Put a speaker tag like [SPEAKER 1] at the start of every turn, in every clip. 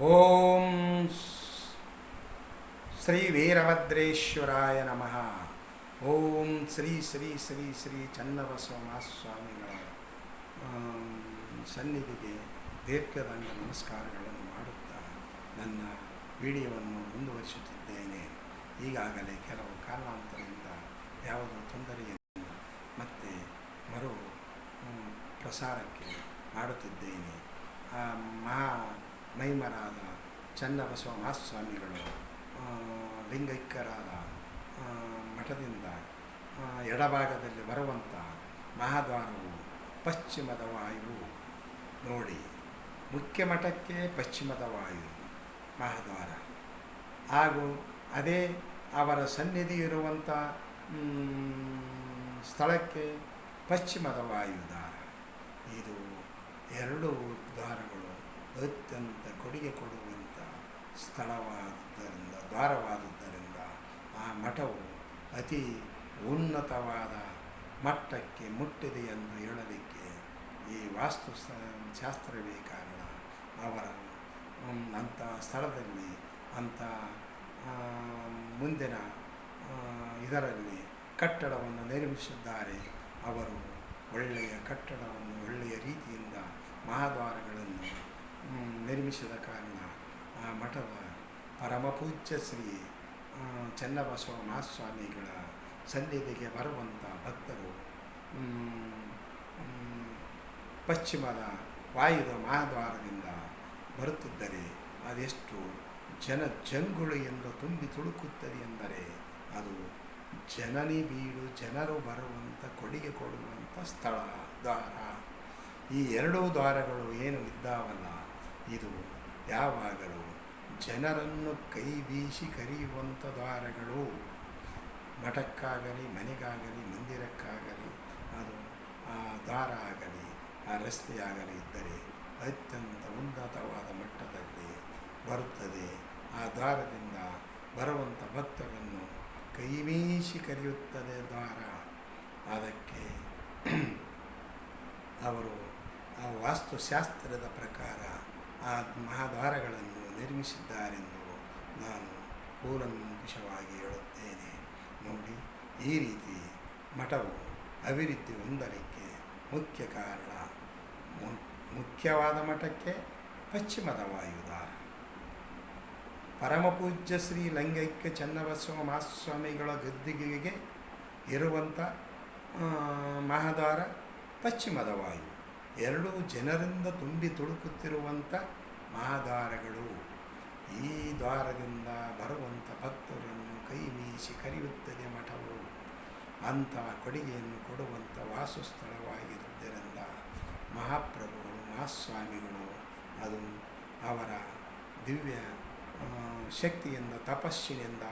[SPEAKER 1] ಓಂ ಶ್ರೀ ವೀರಭದ್ರೇಶ್ವರಾಯ ನಮಃ. ಓಂ ಶ್ರೀ ಶ್ರೀ ಶ್ರೀ ಶ್ರೀ ಚನ್ನಬಸವ ಮಹಾಸ್ವಾಮಿಗಳ ಸನ್ನಿಧಿಗೆ ದೀರ್ಘದಂಡ ನಮಸ್ಕಾರಗಳನ್ನು ಮಾಡುತ್ತಾ ನನ್ನ ವಿಡಿಯೋವನ್ನು ಮುಂದುವರಿಸುತ್ತಿದ್ದೇನೆ. ಈಗಾಗಲೇ ಕೆಲವು ಕಾರಣಾಂತರದಿಂದ ಯಾವುದೋ ತೊಂದರೆಯಿಂದ ಮತ್ತೆ ಮರು ಪ್ರಸಾರಕ್ಕೆ ಮಾಡುತ್ತಿದ್ದೇನೆ. ಮೈಮರಾದ ಚನ್ನಬಸವ ಮಹಾಸ್ವಾಮಿಗಳು ಲಿಂಗೈಕ್ಯರಾದ ಮಠದಿಂದ ಎಡಭಾಗದಲ್ಲಿ ಬರುವಂಥ ಮಹಾದ್ವಾರವು ಪಶ್ಚಿಮದ ವಾಯು ನೋಡಿ. ಮುಖ್ಯ ಮಠಕ್ಕೆ ಪಶ್ಚಿಮದ ವಾಯು ಮಹಾದ್ವಾರ, ಹಾಗೂ ಅದೇ ಅವರ ಸನ್ನಿಧಿ ಇರುವಂಥ ಸ್ಥಳಕ್ಕೆ ಪಶ್ಚಿಮದ ವಾಯುದಾರ. ಇದು ಎರಡು ದ್ವಾರಗಳು ಅತ್ಯಂತ ಕೊಡುಗೆ ಕೊಡುವಂಥ ದ್ವಾರವಾದುದರಿಂದ ಆ ಮಠವು ಅತಿ ಉನ್ನತವಾದ ಮಟ್ಟಕ್ಕೆ ಮುಟ್ಟಿದೆ ಎಂದು ಹೇಳಲಿಕ್ಕೆ ಈ ಶಾಸ್ತ್ರವೇ ಕಾರಣ. ಅವರ ಅಂಥ ಸ್ಥಳದಲ್ಲಿ ಅಂಥ ಮುಂದಿನ ಇದರಲ್ಲಿ ಕಟ್ಟಡವನ್ನು ನಿರ್ಮಿಸಿದ್ದಾರೆ. ಅವರು ಒಳ್ಳೆಯ ಕಟ್ಟಡವನ್ನು ಒಳ್ಳೆಯ ರೀತಿಯಿಂದ ಮಹಾದ್ವಾರಗಳನ್ನು ನಿರ್ಮಿಸಿದ ಕಾರಣ ಆ ಮಠದ ಪರಮಪೂಜ್ಯ ಶ್ರೀ ಚನ್ನಬಸವ ಮಹಾಸ್ವಾಮಿಗಳ ಸನ್ನಿಧಿಗೆ ಬರುವಂಥ ಭಕ್ತರು ಪಶ್ಚಿಮದ ವಾಯುದ ಮಹಾದ್ವಾರದಿಂದ ಬರುತ್ತಿದ್ದರೆ ಅದೆಷ್ಟು ಜಂಗುಳು ಎಂದು ತುಂಬಿ ತುಳುಕುತ್ತದೆ ಎಂದರೆ ಅದು ಜನನಿ ಬೀಡು, ಜನರು ಬರುವಂಥ ಕೊಡುಗೆ ಕೊಡುವಂಥ ಸ್ಥಳ ದ್ವಾರ. ಈ ಎರಡೂ ದ್ವಾರಗಳು ಏನು ಇದ್ದಾವಲ್ಲ, ಇದು ಯಾವಾಗಲೂ ಜನರನ್ನು ಕೈ ಬೀಸಿ ಕರೆಯುವಂಥ ದ್ವಾರಗಳು. ಮಠಕ್ಕಾಗಲಿ, ಮನೆಗಾಗಲಿ, ಮಂದಿರಕ್ಕಾಗಲಿ, ಅದು ಆ ದ್ವಾರ ಆಗಲಿ, ಆ ರಸ್ತೆಯಾಗಲಿ ಇದ್ದರೆ ಅತ್ಯಂತ ಉನ್ನತವಾದ ಮಟ್ಟದಲ್ಲಿ ಬರುತ್ತದೆ. ಆ ದ್ವಾರದಿಂದ ಬರುವಂಥ ಭಕ್ತರನ್ನು ಕೈ ಬೀಸಿ ಕರೆಯುತ್ತದೆ ದ್ವಾರ. ಅದಕ್ಕೆ ಅವರು ಆ ವಾಸ್ತುಶಾಸ್ತ್ರದ ಪ್ರಕಾರ ಆ ಮಹಾದ್ವಾರಗಳನ್ನು ನಿರ್ಮಿಸಿದ್ದಾರೆಂದು ನಾನು ಕೂಲಂಕುಷವಾಗಿ ಹೇಳುತ್ತೇನೆ. ನೋಡಿ, ಈ ರೀತಿ ಮಠವು ಅಭಿವೃದ್ಧಿ ಹೊಂದಲಿಕ್ಕೆ ಮುಖ್ಯ ಕಾರಣ, ಮುಖ್ಯವಾದ ಮಠಕ್ಕೆ ಪಶ್ಚಿಮದ ವಾಯುದಾರ. ಪರಮಪೂಜ್ಯ ಶ್ರೀ ಲಿಂಗೈಕ್ಯ ಚನ್ನಬಸವ ಮಹಾಸ್ವಾಮಿಗಳ ಗದ್ದಿಗೆಗೆ ಇರುವಂಥ ಮಹಾದ್ವಾರ ಪಶ್ಚಿಮದ ವಾಯು. ಎರಡೂ ಜನರಿಂದ ತುಂಬಿ ತುಳುಕುತ್ತಿರುವಂಥ ಮಹಾದ್ವಾರಗಳು. ಈ ದ್ವಾರದಿಂದ ಬರುವಂಥ ಭಕ್ತರನ್ನು ಕೈ ಮೀಸಿ ಕರೆಯುತ್ತದೆ ಮಠವು. ಅಂಥ ಕೊಡುಗೆಯನ್ನು ಕೊಡುವಂಥ ವಾಸಸ್ಥಳವಾಗಿರುವುದರಿಂದ ಮಹಾಪ್ರಭುಗಳು, ಮಹಾಸ್ವಾಮಿಗಳು ಅದು ಅವರ ದಿವ್ಯ ಶಕ್ತಿಯಿಂದ, ತಪಸ್ಸಿನಿಂದ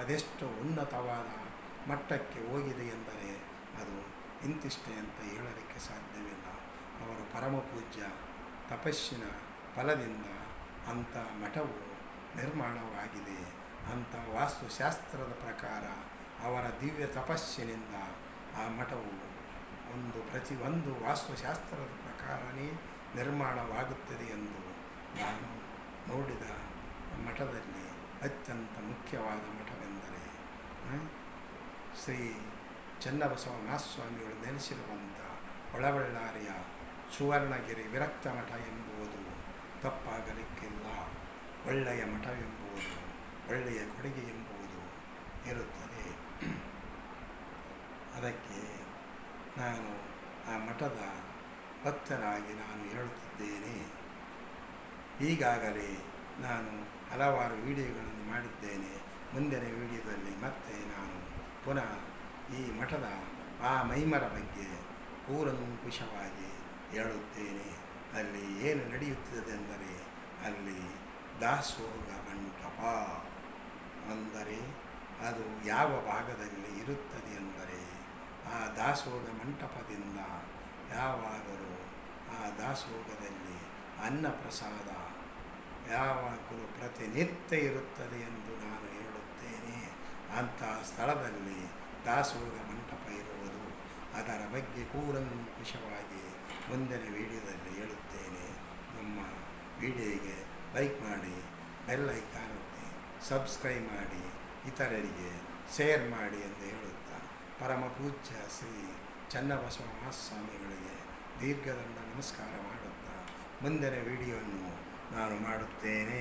[SPEAKER 1] ಅದೆಷ್ಟು ಉನ್ನತವಾದ ಮಟ್ಟಕ್ಕೆ ಹೋಗಿದೆ ಎಂದರೆ ಅದು ಇಂತಿಷ್ಟೇ ಅಂತ ಹೇಳಲಿಕ್ಕೆ ಸಾಧ್ಯವಿಲ್ಲ. ಅವರ ಪರಮಪೂಜ್ಯ ತಪಸ್ಸಿನ ಫಲದಿಂದ ಅಂಥ ಮಠವು ನಿರ್ಮಾಣವಾಗಿದೆ. ಅಂಥ ವಾಸ್ತುಶಾಸ್ತ್ರದ ಪ್ರಕಾರ ಅವರ ದಿವ್ಯ ತಪಸ್ಸಿನಿಂದ ಆ ಮಠವು ಪ್ರತಿಯೊಂದು ವಾಸ್ತುಶಾಸ್ತ್ರದ ಪ್ರಕಾರವೇ ನಿರ್ಮಾಣವಾಗುತ್ತದೆ ಎಂದು ನಾನು ನೋಡಿದ ಮಠದಲ್ಲಿ ಅತ್ಯಂತ ಮುಖ್ಯವಾದ ಮಠವೆಂದರೆ ಶ್ರೀ ಚನ್ನಬಸವ ಮಹಾಸ್ವಾಮಿಗಳು ನೆಲೆಸಿರುವಂಥ ಒಳಬಳ್ಳಾರಿಯ ಸುವರ್ಣಗಿರಿ ವಿರಕ್ತ ಮಠ ಎಂಬುದು ತಪ್ಪಾಗಲಿಕ್ಕಿಲ್ಲ. ಒಳ್ಳೆಯ ಮಠವೆಂಬುದು, ಒಳ್ಳೆಯ ಕೊಡುಗೆ ಎಂಬುದು ಇರುತ್ತದೆ. ಅದಕ್ಕೆ ನಾನು ಆ ಮಠದ ಭಕ್ತನಾಗಿ ನಾನು ಹೇಳುತ್ತಿದ್ದೇನೆ. ಈಗಾಗಲೇ ನಾನು ಹಲವಾರು ವಿಡಿಯೋಗಳನ್ನು ಮಾಡಿದ್ದೇನೆ. ಮುಂದಿನ ವಿಡಿಯೋದಲ್ಲಿ ಮತ್ತೆ ನಾನು ಪುನಃ ಈ ಮಠದ ಆ ಮೈಮರ ಬಗ್ಗೆ ಕೂಲಂಕುಷವಾಗಿ ಹೇಳುತ್ತೇನೆ. ಅಲ್ಲಿ ಏನು ನಡೆಯುತ್ತದೆ ಎಂದರೆ ಅಲ್ಲಿ ದಾಸೋಹ ಮಂಟಪ ಅಂದರೆ ಅದು ಯಾವ ಭಾಗದಲ್ಲಿ ಇರುತ್ತದೆ ಎಂದರೆ ಆ ದಾಸೋಹ ಮಂಟಪದಿಂದ ಯಾವಾಗಲೂ ಆ ದಾಸೋಹದಲ್ಲಿ ಅನ್ನಪ್ರಸಾದ ಯಾವಾಗಲೂ ಪ್ರತಿನಿತ್ಯ ಇರುತ್ತದೆ ಎಂದು ನಾನು ಹೇಳುತ್ತೇನೆ. ಅಂಥ ಸ್ಥಳದಲ್ಲಿ ದಾಸೋಹ ಮಂಟಪ ಇರುವುದು, ಅದರ ಬಗ್ಗೆ ಕೂಲಂಕುಷವಾಗಿ ಮುಂದಿನ ವಿಡಿಯೋದಲ್ಲಿ ಹೇಳುತ್ತೇನೆ. ನಮ್ಮ ವಿಡಿಯೋಗೆ ಲೈಕ್ ಮಾಡಿ, ಬೆಲ್ ಐಕಾನ್ ಒತ್ತಿ, ಸಬ್ಸ್ಕ್ರೈಬ್ ಮಾಡಿ, ಇತರರಿಗೆ ಶೇರ್ ಮಾಡಿ ಎಂದು ಹೇಳುತ್ತಾ ಪರಮ ಪೂಜ್ಯ ಶ್ರೀ ಚನ್ನಬಸವ ಮಹಾಸ್ವಾಮಿಗಳಿಗೆ ದೀರ್ಘದಂಡ ನಮಸ್ಕಾರ ಮಾಡುತ್ತಾ ಮುಂದಿನ ವಿಡಿಯೋವನ್ನು ನಾನು ಮಾಡುತ್ತೇನೆ.